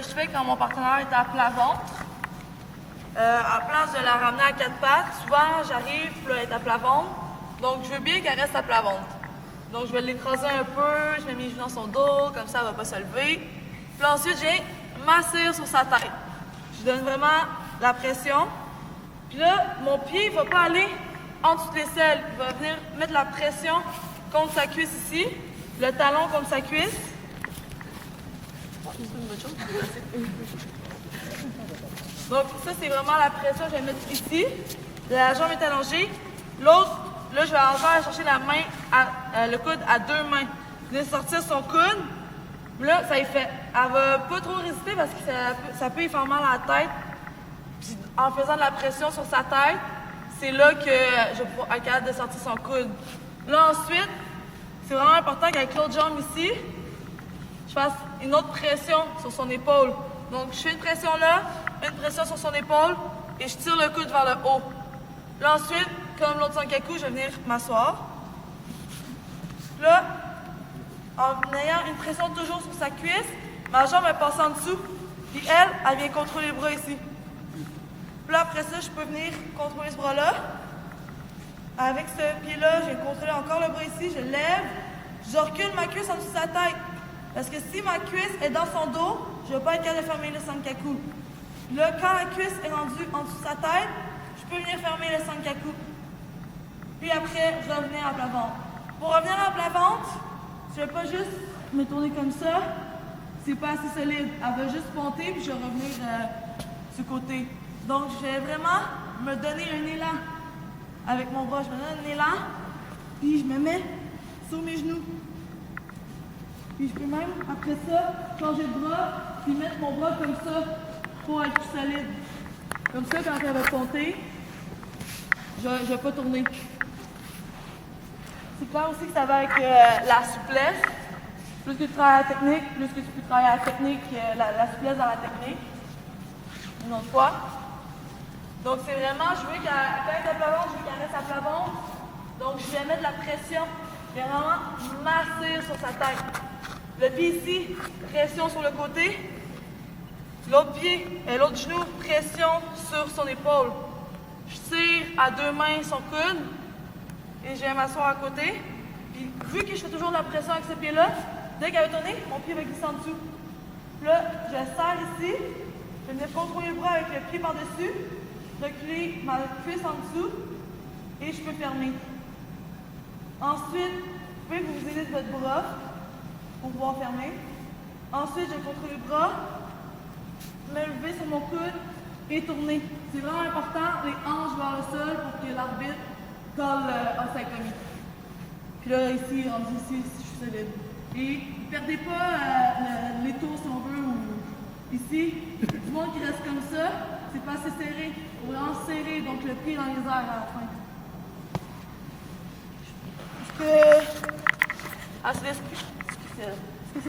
je fais quand mon partenaire est à plat ventre. À place de la ramener à quatre pattes, souvent j'arrive, puis là, elle est à plat ventre. Donc, je veux bien qu'elle reste à plat ventre. Donc, je vais l'écraser un peu, je mets mes genoux dans son dos, comme ça, elle ne va pas se lever. Puis ensuite, je viens m'asseoir sur sa tête. Je donne vraiment la pression. Puis là, mon pied ne va pas aller en dessous de l'aisselle. Il va venir mettre la pression contre sa cuisse ici, le talon contre sa cuisse. Donc, ça, c'est vraiment la pression que je vais mettre ici. La jambe est allongée. L'autre, là, je vais encore aller chercher la main, le coude à deux mains. Je vais sortir son coude. Là, ça y fait. Elle va pas trop résister parce que ça peut y faire mal à la tête. Puis, en faisant de la pression sur sa tête, c'est là que je vais pouvoir être capable de sortir son coude. Là, ensuite, c'est vraiment important qu'avec l'autre jambe ici, je fasse une autre pression sur son épaule. Donc, je fais une pression là, une pression sur son épaule et je tire le coude vers le haut. Là, ensuite, comme l'autre sankaku, je vais venir m'asseoir. Là, en ayant une pression toujours sur sa cuisse, ma jambe elle passe en dessous. Puis elle vient contrôler les bras ici. Puis là, après ça, je peux venir contrôler ce bras-là. Avec ce pied-là, je vais contrôler encore le bras ici. Je lève, je recule ma cuisse en dessous de sa tête. Parce que si ma cuisse est dans son dos, je ne vais pas être capable de fermer le sankaku. Là, quand la cuisse est rendue en dessous de sa tête, je peux venir fermer le sankaku. Puis après, je vais revenir à plat ventre. Pour revenir à plat ventre, je ne vais pas juste me tourner comme ça. C'est pas assez solide. Elle va juste monter, puis je vais revenir ce côté. Donc, je vais vraiment me donner un élan. Avec mon bras, je me donne un élan, puis je me mets sur mes genoux. Puis je peux même, après ça, changer de bras, puis mettre mon bras comme ça pour être plus solide. Comme ça, quand elle va compter, je ne vais pas tourner. C'est clair aussi que ça va avec la souplesse. Plus que tu travailles la technique, plus que tu peux travailler la technique, la souplesse dans la technique. Une autre fois. Donc, c'est vraiment, je veux qu'elle reste à plat ventre, je veux qu'elle reste à plat ventre. Donc, je vais mettre de la pression. Je vais vraiment masser sur sa tête. Le pied ici, pression sur le côté. L'autre pied, l'autre genou, pression sur son épaule. Je tire à deux mains son coude et je vais m'asseoir à côté. Puis, vu que je fais toujours de la pression avec ce pied-là, dès qu'elle va tourner, mon pied va glisser en dessous. Puis là, je serre ici. Je vais venir contrôler le bras avec le pied par-dessus. Reculer ma cuisse en dessous et je peux fermer. Ensuite, vous pouvez vous aider de votre bras pour pouvoir fermer. Ensuite, je contrôle le bras, me lever sur mon coude et tourner. C'est vraiment important, les hanches vers le sol pour que l'arbitre colle en 5 minutes. Puis là, ici, rendu ici, je suis solide. Et ne perdez pas les tours si on veut. Ou ici, du monde qui reste comme ça, c'est pas assez serré. Il faut vraiment serrer, donc le pied dans les airs à la fin. Est-ce que... Ah, c'est